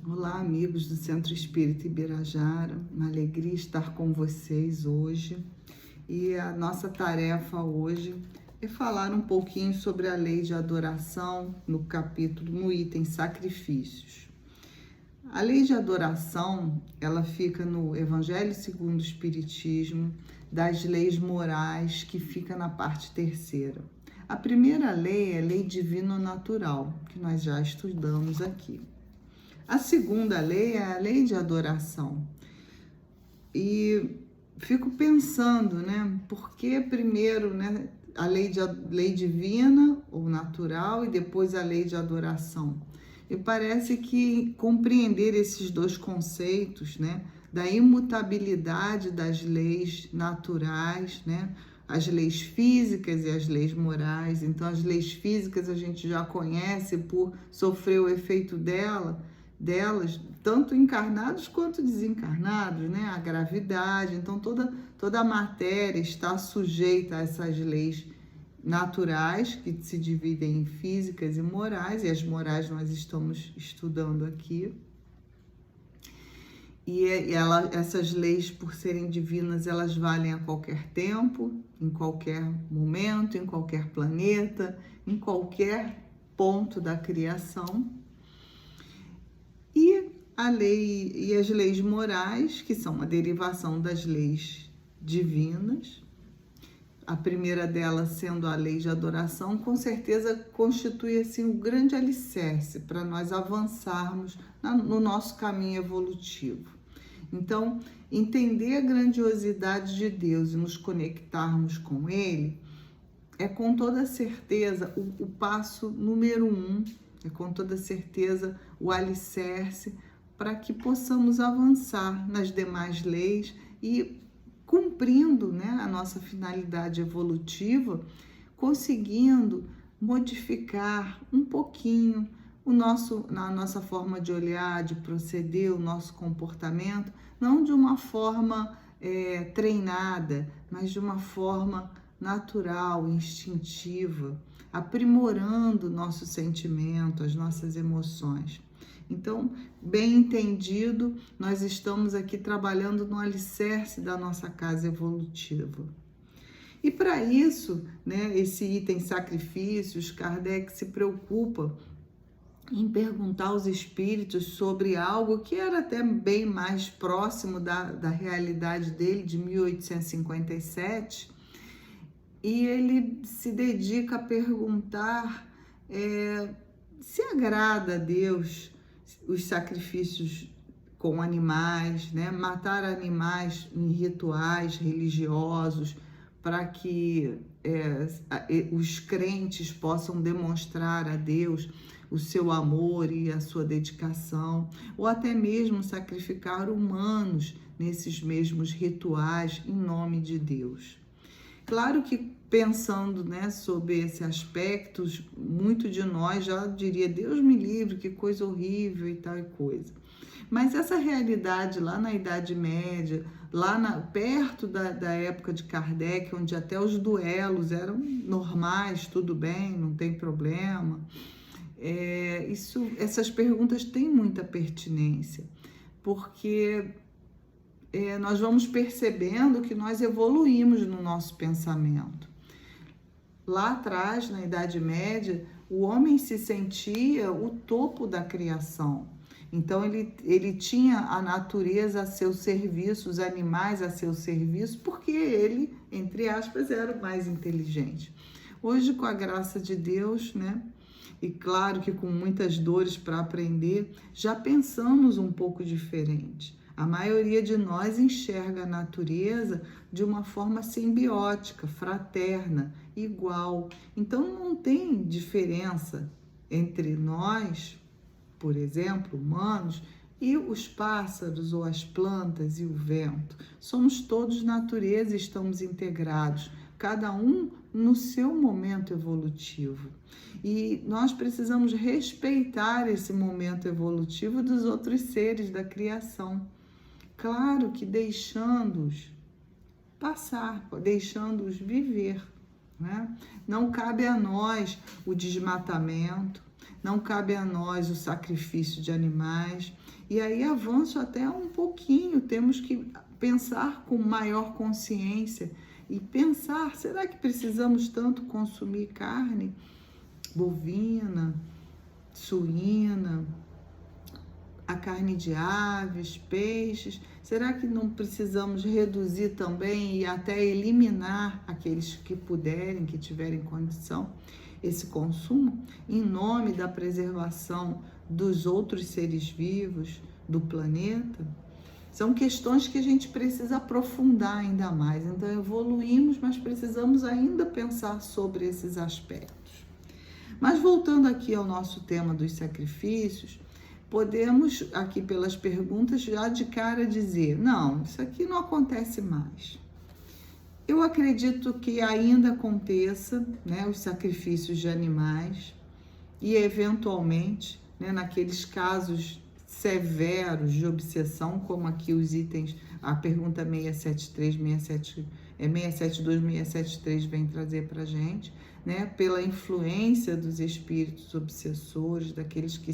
Olá, amigos do Centro Espírita Ibirajara, uma alegria estar com vocês hoje. E a nossa tarefa hoje é falar um pouquinho sobre a lei de adoração no item sacrifícios. A lei de adoração, ela fica no Evangelho segundo o Espiritismo, das leis morais, que fica na parte terceira. A primeira lei é a lei divino-natural, que nós já estudamos aqui. A segunda lei é a lei de adoração. E fico pensando, por que primeiro, a lei divina ou natural e depois a lei de adoração? E parece que compreender esses dois conceitos, da imutabilidade das leis naturais, as leis físicas e as leis morais. Então, as leis físicas a gente já conhece por sofrer o efeito delas, tanto encarnados quanto desencarnados, a gravidade. Então, toda a matéria está sujeita a essas leis naturais, que se dividem em físicas e morais, e as morais nós estamos estudando aqui. Essas leis, por serem divinas, elas valem a qualquer tempo, em qualquer momento, em qualquer planeta, em qualquer ponto da criação. E as leis morais, que são uma derivação das leis divinas, a primeira delas sendo a lei de adoração, com certeza constitui assim um grande alicerce para nós avançarmos no nosso caminho evolutivo. Então, entender a grandiosidade de Deus e nos conectarmos com Ele é com toda certeza o passo número 1, é com toda certeza o alicerce para que possamos avançar nas demais leis e cumprindo a nossa finalidade evolutiva, conseguindo modificar um pouquinho a nossa forma de olhar, de proceder, o nosso comportamento, não de uma forma treinada, mas de uma forma natural, instintiva, aprimorando o nosso sentimento, as nossas emoções. Então, bem entendido, nós estamos aqui trabalhando no alicerce da nossa casa evolutiva. E para isso, esse item sacrifícios, Kardec se preocupa em perguntar aos espíritos sobre algo que era até bem mais próximo da realidade dele, de 1857, e ele se dedica a perguntar se agrada a Deus os sacrifícios com animais, matar animais em rituais religiosos, para que os crentes possam demonstrar a Deus o seu amor e a sua dedicação, ou até mesmo sacrificar humanos nesses mesmos rituais em nome de Deus. Claro que pensando sobre esse aspecto, muito de nós já diria, Deus me livre, que coisa horrível e tal e coisa. Mas essa realidade lá na Idade Média, perto da época de Kardec, onde até os duelos eram normais, tudo bem, não tem problema, essas perguntas têm muita pertinência, porque nós vamos percebendo que nós evoluímos no nosso pensamento. Lá atrás, na Idade Média, o homem se sentia o topo da criação. Então, ele tinha a natureza a seu serviço, os animais a seu serviço, porque ele, entre aspas, era o mais inteligente. Hoje, com a graça de Deus, e claro que com muitas dores para aprender, já pensamos um pouco diferente. A maioria de nós enxerga a natureza de uma forma simbiótica, fraterna, igual. Então, não tem diferença entre nós, por exemplo, humanos, e os pássaros ou as plantas e o vento. Somos todos natureza e estamos integrados, cada um no seu momento evolutivo. E nós precisamos respeitar esse momento evolutivo dos outros seres da criação. Claro que deixando-os passar, deixando-os viver. Não cabe a nós o desmatamento, não cabe a nós o sacrifício de animais. E aí avanço até um pouquinho, temos que pensar com maior consciência e pensar, será que precisamos tanto consumir carne bovina, suína, a carne de aves, peixes? Será que não precisamos reduzir também e até eliminar aqueles que puderem, que tiverem condição, esse consumo, em nome da preservação dos outros seres vivos do planeta? São questões que a gente precisa aprofundar ainda mais. Então, evoluímos, mas precisamos ainda pensar sobre esses aspectos. Mas voltando aqui ao nosso tema dos sacrifícios, podemos aqui pelas perguntas já de cara dizer, não, isso aqui não acontece mais. Eu acredito que ainda aconteça, né, os sacrifícios de animais e eventualmente, né, naqueles casos severos de obsessão, como aqui os itens, a pergunta 672, 673 vem trazer para a gente, né, pela influência dos espíritos obsessores, daqueles que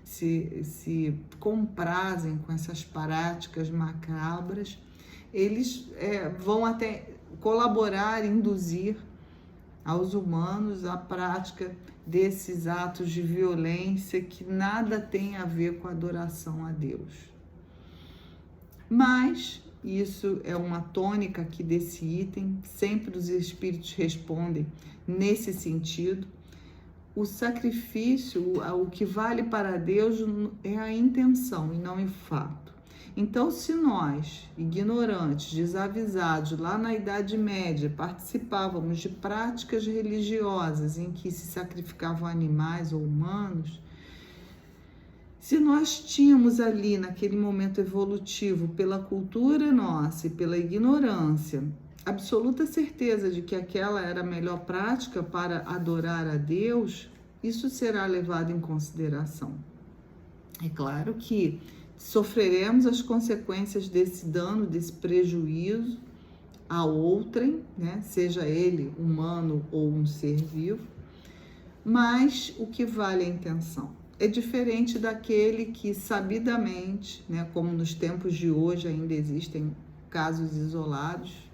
se comprazem com essas práticas macabras, eles vão até colaborar, induzir aos humanos a prática desses atos de violência que nada tem a ver com a adoração a Deus. Mas isso é uma tônica aqui desse item, sempre os espíritos respondem nesse sentido. O sacrifício, o que vale para Deus é a intenção e não o fato. Então, se nós, ignorantes, desavisados, lá na Idade Média, participávamos de práticas religiosas em que se sacrificavam animais ou humanos, se nós tínhamos ali, naquele momento evolutivo, pela cultura nossa e pela ignorância, absoluta certeza de que aquela era a melhor prática para adorar a Deus, isso será levado em consideração. É claro que sofreremos as consequências desse dano, desse prejuízo a outrem, né? Seja ele humano ou um ser vivo, mas o que vale é a intenção. É diferente daquele que sabidamente, né, como nos tempos de hoje ainda existem casos isolados,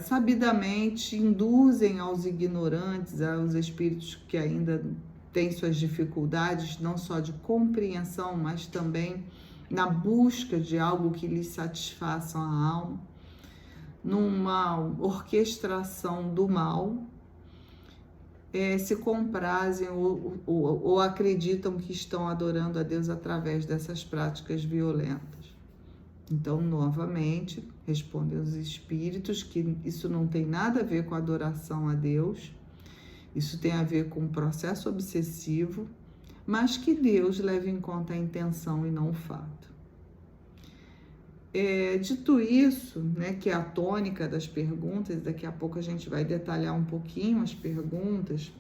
sabidamente induzem aos ignorantes, aos espíritos que ainda têm suas dificuldades, não só de compreensão, mas também na busca de algo que lhes satisfaça a alma, numa orquestração do mal, se comprazem ou acreditam que estão adorando a Deus através dessas práticas violentas. Então, novamente, respondem os espíritos que isso não tem nada a ver com a adoração a Deus, isso tem a ver com um processo obsessivo, mas que Deus leve em conta a intenção e não o fato. Dito isso, né, que é a tônica das perguntas, daqui a pouco a gente vai detalhar um pouquinho as perguntas,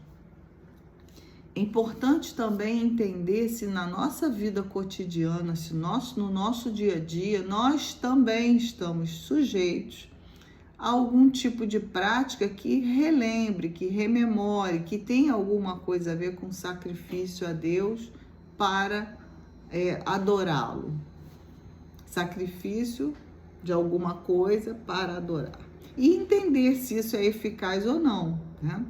é importante também entender se na nossa vida cotidiana, se no nosso dia a dia, nós também estamos sujeitos a algum tipo de prática que relembre, que rememore, que tenha alguma coisa a ver com sacrifício a Deus para adorá-lo. Sacrifício de alguma coisa para adorar. E entender se isso é eficaz ou não, né?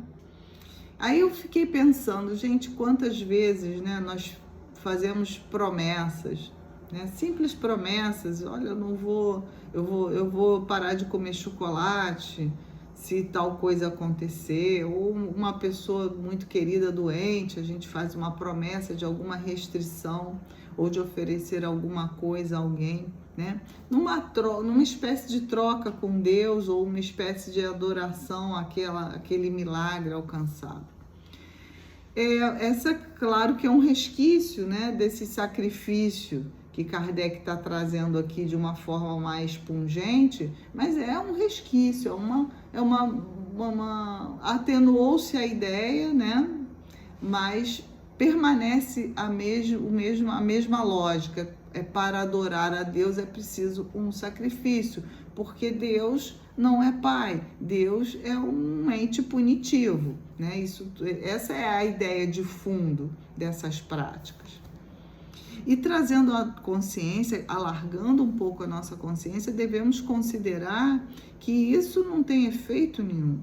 Aí eu fiquei pensando, gente, quantas vezes, né, nós fazemos promessas, né, simples promessas, olha, eu vou parar de comer chocolate se tal coisa acontecer, ou uma pessoa muito querida doente, a gente faz uma promessa de alguma restrição ou de oferecer alguma coisa a alguém, né? Numa espécie de troca com Deus ou uma espécie de adoração àquele milagre alcançado. Claro que é um resquício, né, desse sacrifício que Kardec está trazendo aqui de uma forma mais pungente, mas é um resquício, atenuou-se a ideia, né, mas permanece a mesma lógica. Para adorar a Deus é preciso um sacrifício, porque Deus não é pai, Deus é um ente punitivo, né? Essa é a ideia de fundo dessas práticas. E trazendo a consciência, alargando um pouco a nossa consciência, devemos considerar que isso não tem efeito nenhum.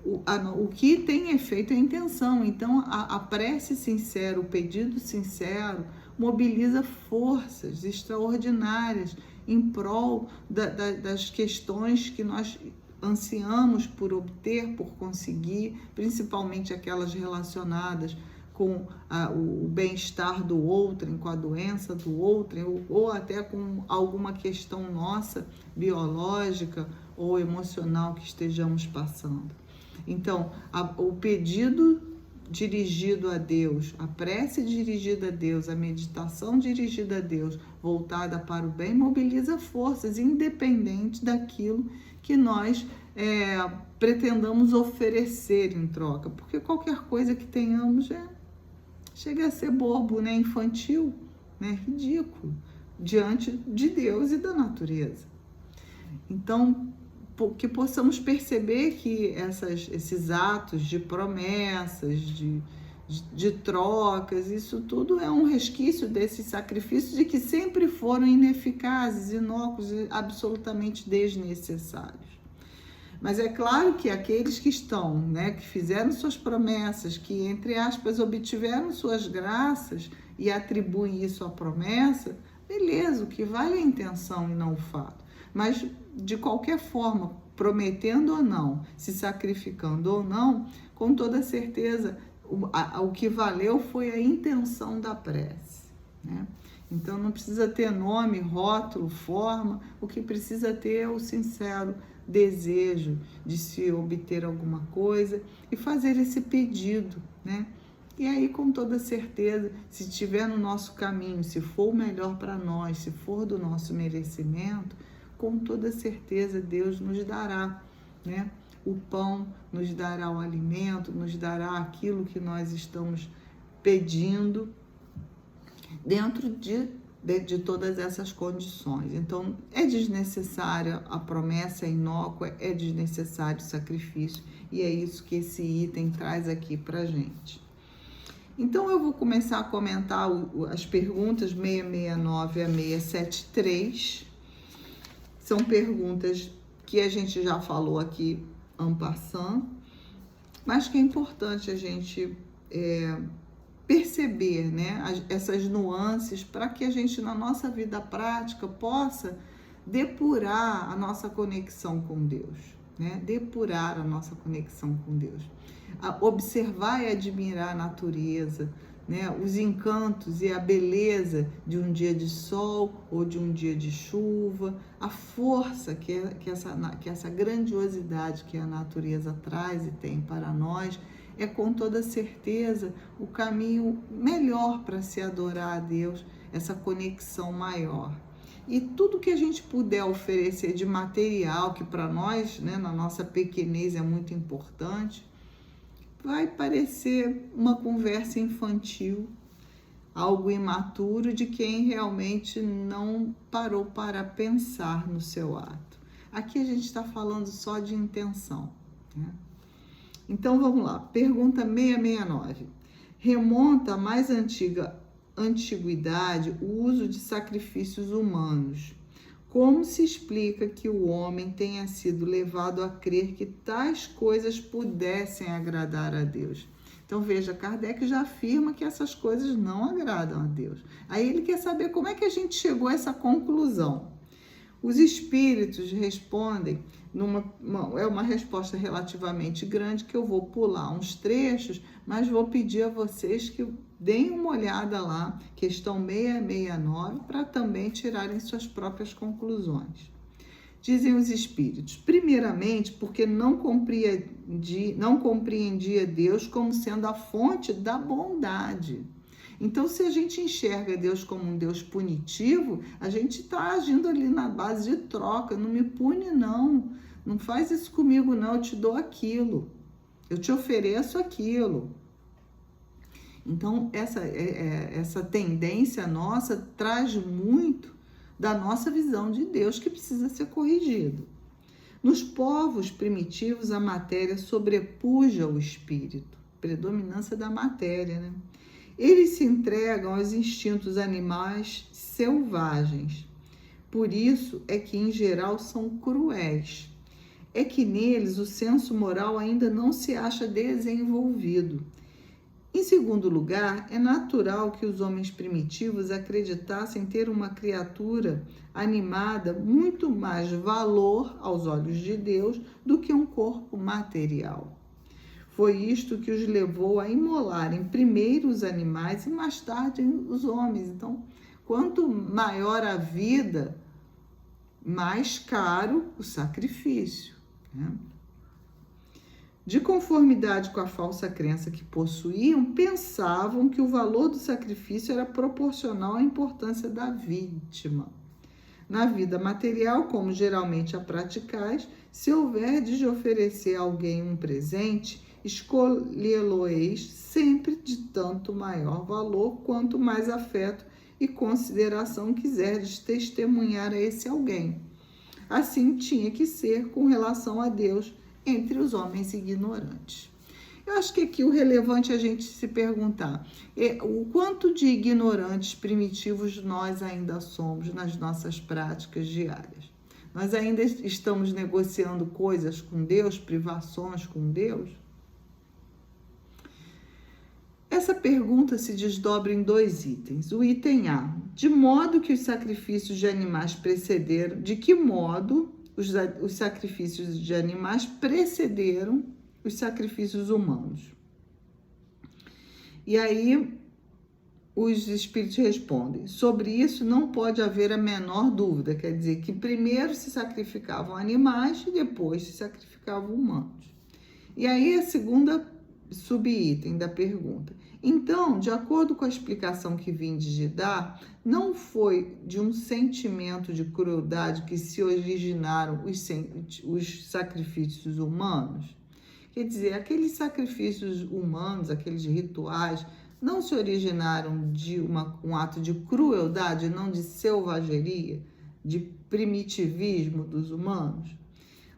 O que tem efeito é a intenção. Então, a prece sincera, o pedido sincero, mobiliza forças extraordinárias em prol das questões que nós ansiamos por obter, por conseguir, principalmente aquelas relacionadas com o bem-estar do outrem, com a doença do outrem, ou até com alguma questão nossa, biológica ou emocional que estejamos passando. Então, o pedido dirigido a Deus, a prece dirigida a Deus, a meditação dirigida a Deus, voltada para o bem, mobiliza forças, independente daquilo que nós pretendamos oferecer em troca, porque qualquer coisa que tenhamos chega a ser bobo, né? Infantil, né? Ridículo, diante de Deus e da natureza. Então, que possamos perceber que esses atos de promessas, de trocas, isso tudo é um resquício desses sacrifícios de que sempre foram ineficazes, inócuos e absolutamente desnecessários. Mas é claro que aqueles que estão, né, que fizeram suas promessas, que, entre aspas, obtiveram suas graças e atribuem isso à promessa, beleza, o que vale é a intenção e não o fato. Mas, de qualquer forma, prometendo ou não, se sacrificando ou não, com toda certeza, o que valeu foi a intenção da prece, né? Então, não precisa ter nome, rótulo, forma, o que precisa ter é o sincero desejo de se obter alguma coisa e fazer esse pedido, né? E aí, com toda certeza, se estiver no nosso caminho, se for o melhor para nós, se for do nosso merecimento, com toda certeza Deus nos dará, né? O pão, nos dará o alimento, nos dará aquilo que nós estamos pedindo dentro de todas essas condições. Então, é desnecessária a promessa, é inócua, é desnecessário o sacrifício, e é isso que esse item traz aqui para a gente. Então, eu vou começar a comentar as perguntas 669 a 673. São perguntas que a gente já falou aqui en passant, mas que é importante a gente perceber, né, essas nuances para que a gente, na nossa vida prática, possa depurar a nossa conexão com Deus, né? Depurar a nossa conexão com Deus. Observar e admirar a natureza, né? Os encantos e a beleza de um dia de sol ou de um dia de chuva, a força que essa grandiosidade que a natureza traz e tem para nós, é com toda certeza o caminho melhor para se adorar a Deus, essa conexão maior. E tudo que a gente puder oferecer de material, que para nós, né, na nossa pequenez é muito importante, vai parecer uma conversa infantil, algo imaturo de quem realmente não parou para pensar no seu ato. Aqui a gente está falando só de intenção, né? Então, vamos lá. Pergunta 669. Remonta à mais antiga antiguidade o uso de sacrifícios humanos. Como se explica que o homem tenha sido levado a crer que tais coisas pudessem agradar a Deus? Então, veja, Kardec já afirma que essas coisas não agradam a Deus. Aí ele quer saber como é que a gente chegou a essa conclusão. Os espíritos respondem, é uma resposta relativamente grande, que eu vou pular uns trechos, mas vou pedir a vocês que deem uma olhada lá, questão 669, para também tirarem suas próprias conclusões. Dizem os espíritos, primeiramente, porque não compreendia Deus como sendo a fonte da bondade. Então, se a gente enxerga Deus como um Deus punitivo, a gente está agindo ali na base de troca. Não me pune, não. Não faz isso comigo, não. Eu te dou aquilo. Eu te ofereço aquilo. Então, essa tendência nossa traz muito da nossa visão de Deus que precisa ser corrigido. Nos povos primitivos, a matéria sobrepuja o espírito, predominância da matéria, né? Eles se entregam aos instintos animais selvagens. Por isso é que, em geral, são cruéis. É que neles o senso moral ainda não se acha desenvolvido. Em segundo lugar, é natural que os homens primitivos acreditassem ter uma criatura animada muito mais valor aos olhos de Deus do que um corpo material. Foi isto que os levou a imolarem primeiro os animais e mais tarde os homens. Então, quanto maior a vida, mais caro o sacrifício, né? De conformidade com a falsa crença que possuíam, pensavam que o valor do sacrifício era proporcional à importância da vítima. Na vida material, como geralmente a praticais, se houver de oferecer a alguém um presente, escolhê-lo-eis sempre de tanto maior valor quanto mais afeto e consideração quiserdes testemunhar a esse alguém. Assim tinha que ser com relação a Deus entre os homens ignorantes. Eu acho que aqui o relevante é a gente se perguntar o quanto de ignorantes primitivos nós ainda somos nas nossas práticas diárias. Nós ainda estamos negociando coisas com Deus, privações com Deus? Essa pergunta se desdobra em 2 itens. O item A, de modo que os sacrifícios de animais precederam, de que modo os sacrifícios de animais precederam os sacrifícios humanos? E aí os espíritos respondem: sobre isso não pode haver a menor dúvida, quer dizer que primeiro se sacrificavam animais e depois se sacrificavam humanos. E aí a segunda subitem da pergunta: então, de acordo com a explicação que vindes de dar, não foi de um sentimento de crueldade que se originaram os sacrifícios humanos? Quer dizer, aqueles sacrifícios humanos, aqueles rituais, não se originaram de um ato de crueldade, não de selvageria, de primitivismo dos humanos?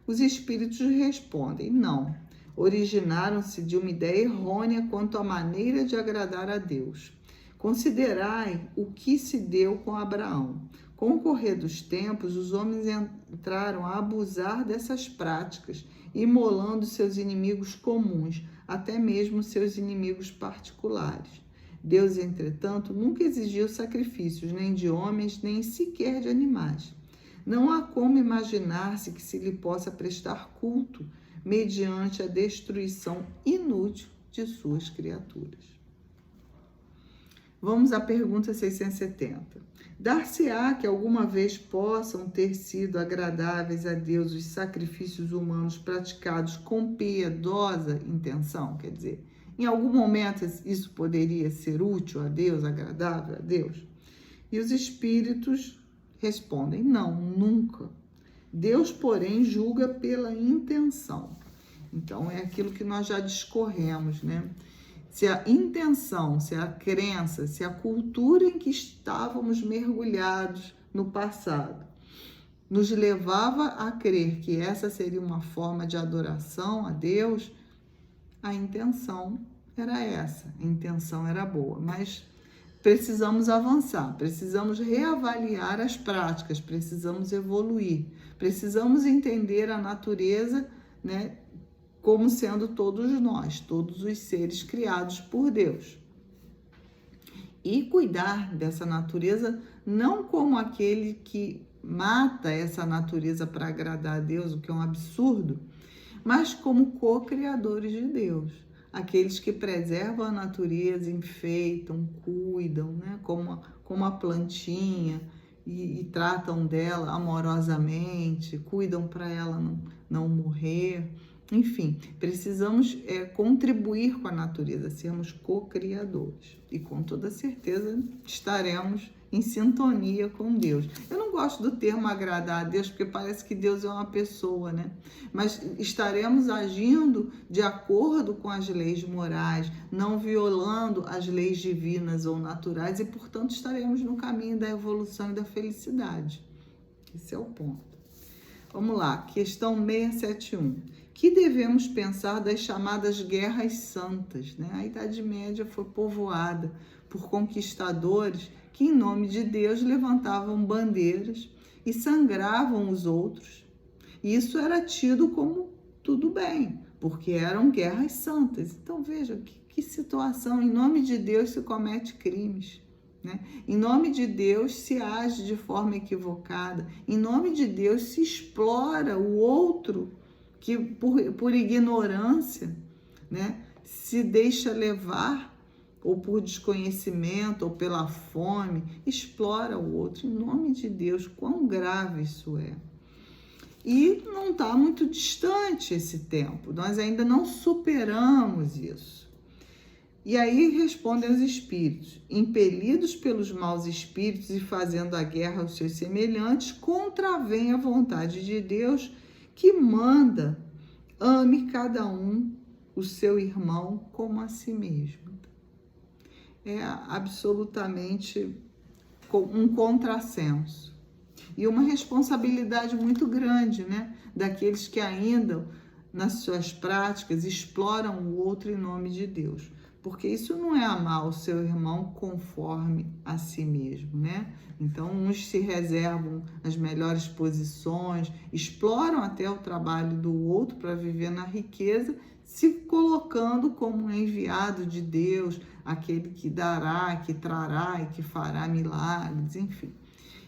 Os espíritos respondem: não. Originaram-se de uma ideia errônea quanto à maneira de agradar a Deus. Considerai o que se deu com Abraão. Com o correr dos tempos, os homens entraram a abusar dessas práticas, imolando seus inimigos comuns, até mesmo seus inimigos particulares. Deus, entretanto, nunca exigiu sacrifícios, nem de homens, nem sequer de animais. Não há como imaginar-se que se lhe possa prestar culto mediante a destruição inútil de suas criaturas. Vamos à pergunta 670. Dar-se-á que alguma vez possam ter sido agradáveis a Deus os sacrifícios humanos praticados com piedosa intenção? Quer dizer, em algum momento isso poderia ser útil a Deus, agradável a Deus? E os espíritos respondem: não, nunca. Deus, porém, julga pela intenção. Então, é aquilo que nós já discorremos, né? Se a intenção, se a crença, se a cultura em que estávamos mergulhados no passado nos levava a crer que essa seria uma forma de adoração a Deus, a intenção era essa, a intenção era boa, mas precisamos avançar, precisamos reavaliar as práticas, precisamos evoluir, precisamos entender a natureza, né, como sendo todos nós, todos os seres criados por Deus. E cuidar dessa natureza não como aquele que mata essa natureza para agradar a Deus, o que é um absurdo, mas como co-criadores de Deus. Aqueles que preservam a natureza, enfeitam, cuidam, né? como a plantinha, e tratam dela amorosamente, cuidam para ela não morrer. Enfim, precisamos contribuir com a natureza, sermos co-criadores. E com toda certeza estaremos em sintonia com Deus. Eu não gosto do termo agradar a Deus, porque parece que Deus é uma pessoa, né? Mas estaremos agindo de acordo com as leis morais, não violando as leis divinas ou naturais e, portanto, estaremos no caminho da evolução e da felicidade. Esse é o ponto. Vamos lá, questão 671. Que devemos pensar das chamadas guerras santas, né? A Idade Média foi povoada por conquistadores que, em nome de Deus, levantavam bandeiras e sangravam os outros. E isso era tido como tudo bem, porque eram guerras santas. Então, vejam que situação. Em nome de Deus se comete crimes, né? Em nome de Deus se age de forma equivocada. Em nome de Deus se explora o outro que, por ignorância, né, se deixa levar, ou por desconhecimento, ou pela fome, explora o outro. Em nome de Deus, quão grave isso é. E não está muito distante esse tempo, nós ainda não superamos isso. E aí respondem os espíritos: impelidos pelos maus espíritos e fazendo a guerra aos seus semelhantes, contravém a vontade de Deus, que manda: ame cada um o seu irmão como a si mesmo. É absolutamente um contrassenso. E uma responsabilidade muito grande, né? Daqueles que ainda, nas suas práticas, exploram o outro em nome de Deus. Porque isso não é amar o seu irmão conforme a si mesmo, né? Então, uns se reservam as melhores posições, exploram até o trabalho do outro para viver na riqueza, se colocando como um enviado de Deus, aquele que dará, que trará e que fará milagres, enfim.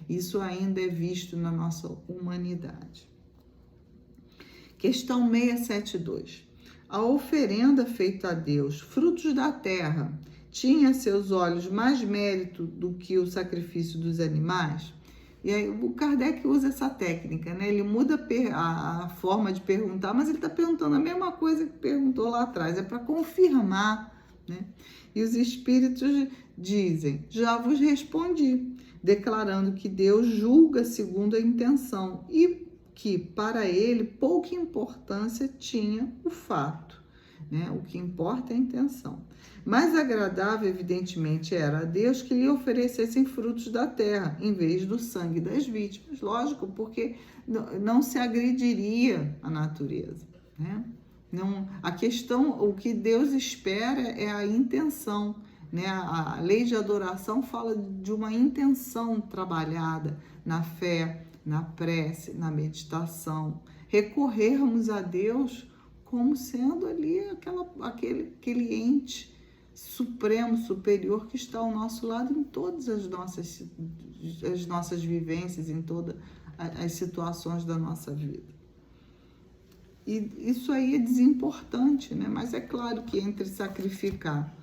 Isso ainda é visto na nossa humanidade. Questão 672. A oferenda feita a Deus, frutos da terra, tinha a seus olhos mais mérito do que o sacrifício dos animais? E aí o Kardec usa essa técnica, né? Ele muda a forma de perguntar, mas ele está perguntando a mesma coisa que perguntou lá atrás, é para confirmar, né? E os espíritos dizem: já vos respondi, declarando que Deus julga segundo a intenção e que para ele pouca importância tinha o fato, né? O que importa é a intenção. Mais agradável, evidentemente, era a Deus que lhe oferecessem frutos da terra, em vez do sangue das vítimas. Lógico, porque não se agrediria a natureza, né? Não, a questão, o que Deus espera é a intenção, né? A lei de adoração fala de uma intenção trabalhada na fé, na prece, na meditação. Recorrermos a Deus como sendo ali aquele ente supremo, superior, que está ao nosso lado em todas as nossas vivências, em todas as situações da nossa vida. E isso aí é desimportante, né? Mas é claro que entre sacrificar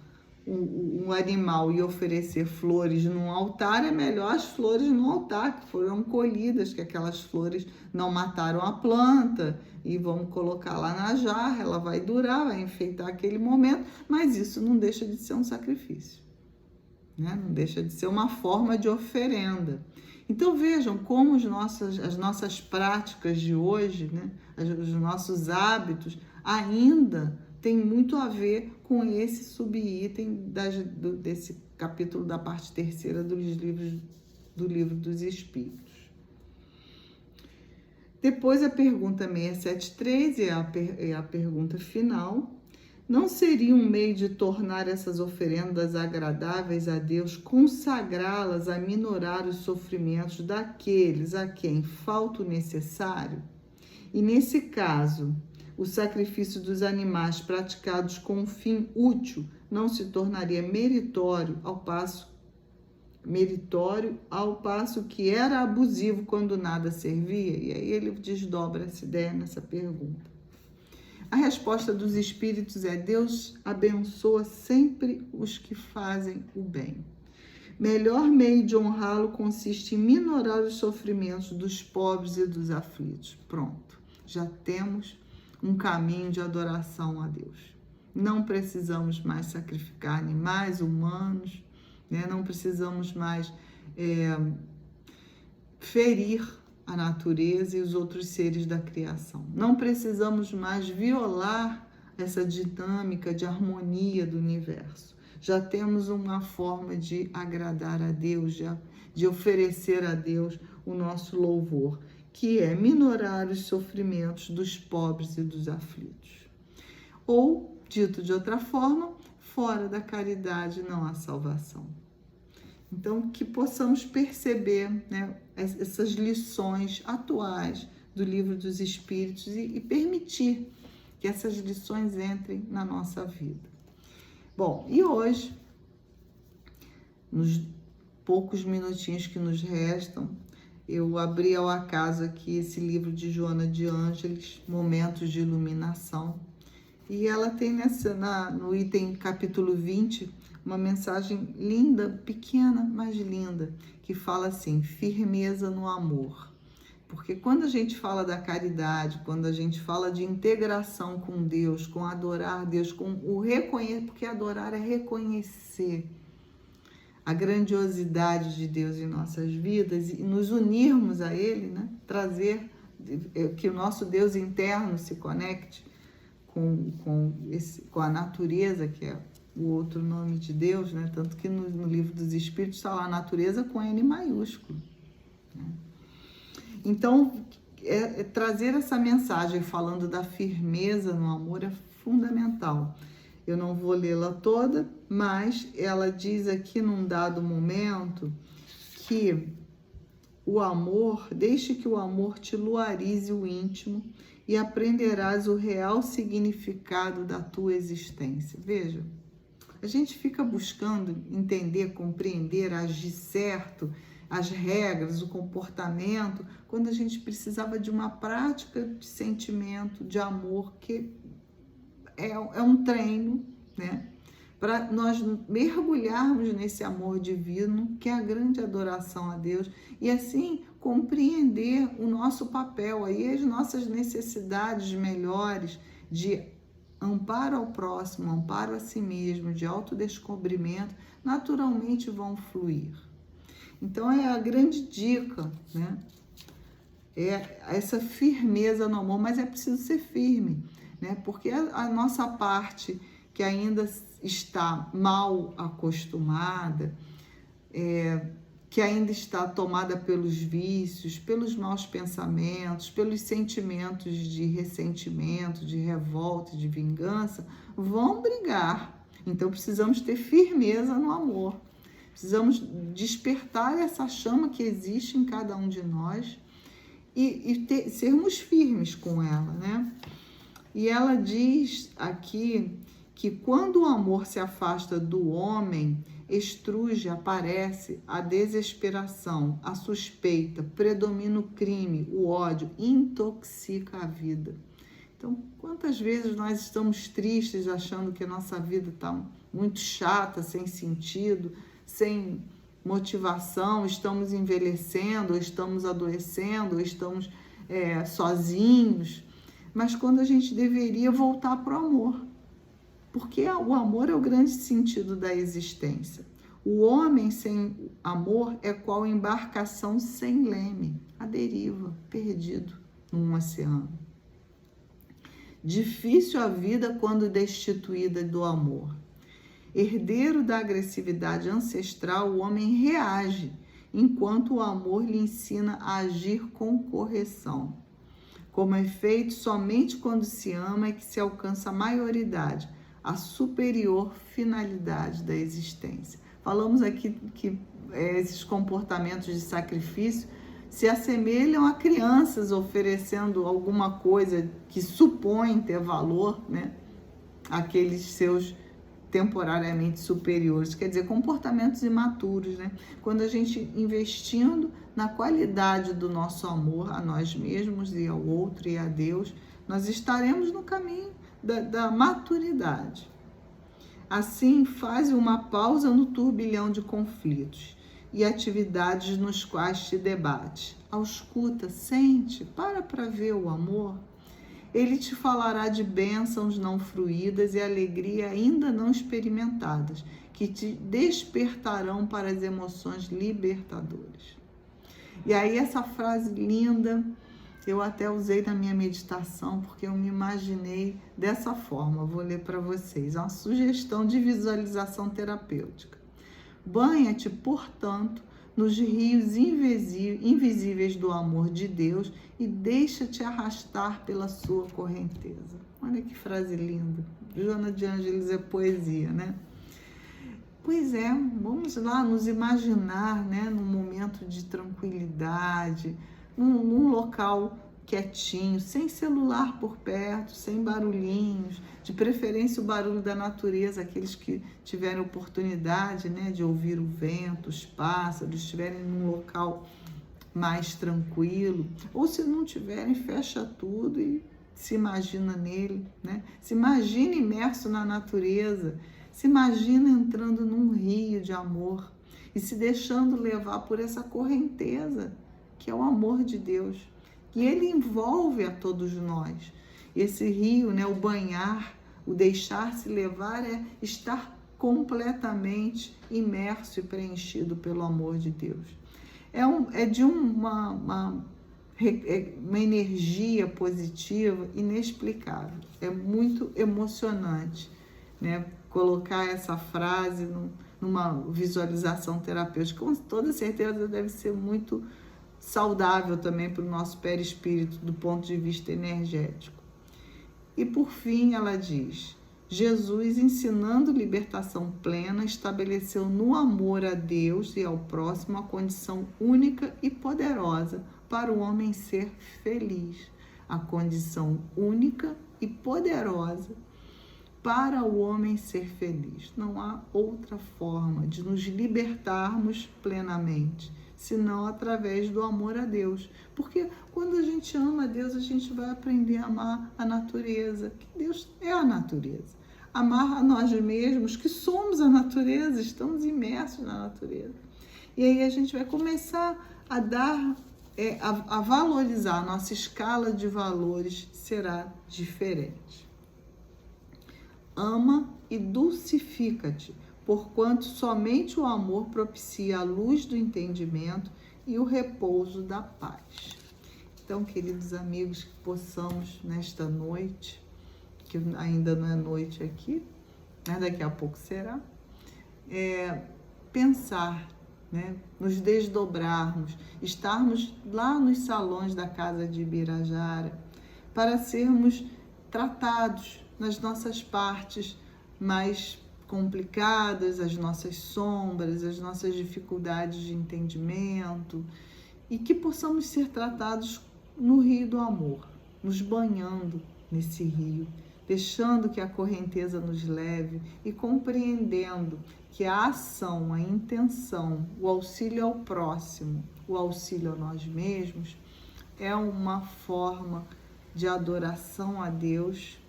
um animal e oferecer flores num altar, é melhor as flores no altar, que foram colhidas, que aquelas flores não mataram a planta, e vamos colocar lá na jarra, ela vai durar, vai enfeitar aquele momento, mas isso não deixa de ser um sacrifício, né? Não deixa de ser uma forma de oferenda. Então vejam como as nossas práticas de hoje, né? Os nossos hábitos ainda tem muito a ver com esse subitem desse capítulo da parte terceira do livro dos Espíritos. Depois a pergunta 673 é a pergunta final. Não seria um meio de tornar essas oferendas agradáveis a Deus, consagrá-las a minorar os sofrimentos daqueles a quem falta o necessário? E nesse caso, o sacrifício dos animais praticados com um fim útil não se tornaria meritório ao passo que era abusivo quando nada servia? E aí ele desdobra essa ideia nessa pergunta. A resposta dos espíritos é: Deus abençoa sempre os que fazem o bem. Melhor meio de honrá-lo consiste em minorar os sofrimentos dos pobres e dos aflitos. Pronto, já temos um caminho de adoração a Deus. Não precisamos mais sacrificar animais humanos, né? Não precisamos mais ferir a natureza e os outros seres da criação. Não precisamos mais violar essa dinâmica de harmonia do universo. Já temos uma forma de agradar a Deus, de oferecer a Deus o nosso louvor, que é minorar os sofrimentos dos pobres e dos aflitos. Ou, dito de outra forma, fora da caridade não há salvação. Então, que possamos perceber, né, essas lições atuais do Livro dos Espíritos e permitir que essas lições entrem na nossa vida. Bom, e hoje, nos poucos minutinhos que nos restam, eu abri ao acaso aqui esse livro de Joana de Ângeles, Momentos de Iluminação, e ela tem no item capítulo 20, uma mensagem linda, pequena, mas linda, que fala assim: firmeza no amor. Porque quando a gente fala da caridade, quando a gente fala de integração com Deus, com adorar Deus, com o reconhecer, porque adorar é reconhecer a grandiosidade de Deus em nossas vidas e nos unirmos a Ele, né? Trazer que o nosso Deus interno se conecte com a natureza, que é o outro nome de Deus, né? Tanto que no Livro dos Espíritos está lá a natureza com N maiúsculo, né? Então, trazer essa mensagem falando da firmeza no amor é fundamental. Eu não vou lê-la toda, mas ela diz aqui num dado momento que o amor, deixe que o amor te luarize o íntimo e aprenderás o real significado da tua existência. Veja, a gente fica buscando entender, compreender, agir certo, as regras, o comportamento, quando a gente precisava de uma prática de sentimento, de amor, que é um treino, né? Para nós mergulharmos nesse amor divino, que é a grande adoração a Deus, e assim compreender o nosso papel, aí as nossas necessidades melhores de amparo ao próximo, amparo a si mesmo, de autodescobrimento, naturalmente vão fluir. Então é a grande dica, né? É essa firmeza no amor, mas é preciso ser firme, né? Porque a nossa parte que ainda está mal acostumada, que ainda está tomada pelos vícios, pelos maus pensamentos, pelos sentimentos de ressentimento, de revolta, de vingança, vão brigar. Então precisamos ter firmeza no amor. Precisamos despertar essa chama que existe em cada um de nós e sermos firmes com ela, né? E ela diz aqui que quando o amor se afasta do homem, estruge, aparece a desesperação, a suspeita, predomina o crime, o ódio, intoxica a vida. Então, quantas vezes nós estamos tristes, achando que a nossa vida está muito chata, sem sentido, sem motivação, estamos envelhecendo, ou estamos adoecendo, ou estamos sozinhos, mas quando a gente deveria voltar para o amor, porque o amor é o grande sentido da existência. O homem sem amor é qual embarcação sem leme, à deriva, perdido num oceano. Difícil a vida quando destituída do amor. Herdeiro da agressividade ancestral, o homem reage, enquanto o amor lhe ensina a agir com correção. Como efeito, somente quando se ama é que se alcança a maioridade, a superior finalidade da existência. Falamos aqui que esses comportamentos de sacrifício se assemelham a crianças oferecendo alguma coisa que supõe ter valor, né? Aqueles seus temporariamente superiores, quer dizer, comportamentos imaturos, né? Quando a gente investindo na qualidade do nosso amor a nós mesmos e ao outro e a Deus, nós estaremos no caminho da maturidade. Assim, faz uma pausa no turbilhão de conflitos e atividades nos quais te debate. Ausculta, sente, para ver o amor. Ele te falará de bênçãos não fruídas e alegria ainda não experimentadas, que te despertarão para as emoções libertadoras. E aí essa frase linda, eu até usei na minha meditação, porque eu me imaginei dessa forma. Vou ler para vocês. Uma sugestão de visualização terapêutica. Banha-te, portanto, nos rios invisíveis do amor de Deus e deixa-te arrastar pela sua correnteza. Olha que frase linda. Joana de Ângeles é poesia, né? Pois é, vamos lá nos imaginar, né, num momento de tranquilidade, num local quietinho, sem celular por perto, sem barulhinhos, de preferência o barulho da natureza, aqueles que tiverem oportunidade, né, de ouvir o vento, os pássaros, estiverem num local mais tranquilo, ou se não tiverem, fecha tudo e se imagina nele, né? Se imagina imerso na natureza, se imagina entrando num rio de amor e se deixando levar por essa correnteza, que é o amor de Deus. E ele envolve a todos nós. Esse rio, né, o banhar, o deixar-se levar é estar completamente imerso e preenchido pelo amor de Deus. É de uma energia positiva inexplicável. É muito emocionante, né, colocar essa frase numa visualização terapêutica. Com toda certeza deve ser muito saudável também para o nosso perispírito do ponto de vista energético. E por fim ela diz: Jesus, ensinando libertação plena, estabeleceu no amor a Deus e ao próximo a condição única e poderosa para o homem ser feliz. A condição única e poderosa para o homem ser feliz. Não há outra forma de nos libertarmos plenamente, senão através do amor a Deus. Porque quando a gente ama a Deus, a gente vai aprender a amar a natureza, que Deus é a natureza. Amar a nós mesmos, que somos a natureza, estamos imersos na natureza. E aí a gente vai começar a dar, a valorizar, a nossa escala de valores será diferente. Ama e dulcifica-te, porquanto somente o amor propicia a luz do entendimento e o repouso da paz. Então, queridos amigos, que possamos nesta noite, que ainda não é noite aqui, mas daqui a pouco será, pensar, né, nos desdobrarmos, estarmos lá nos salões da casa de Ibirajara, para sermos tratados nas nossas partes mais complicadas, as nossas sombras, as nossas dificuldades de entendimento, e que possamos ser tratados no rio do amor, nos banhando nesse rio, deixando que a correnteza nos leve e compreendendo que a ação, a intenção, o auxílio ao próximo, o auxílio a nós mesmos, é uma forma de adoração a Deus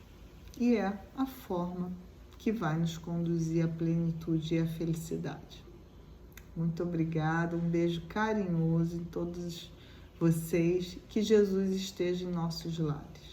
e é a forma que vai nos conduzir à plenitude e à felicidade. Muito obrigada, um beijo carinhoso em todos vocês, que Jesus esteja em nossos lares.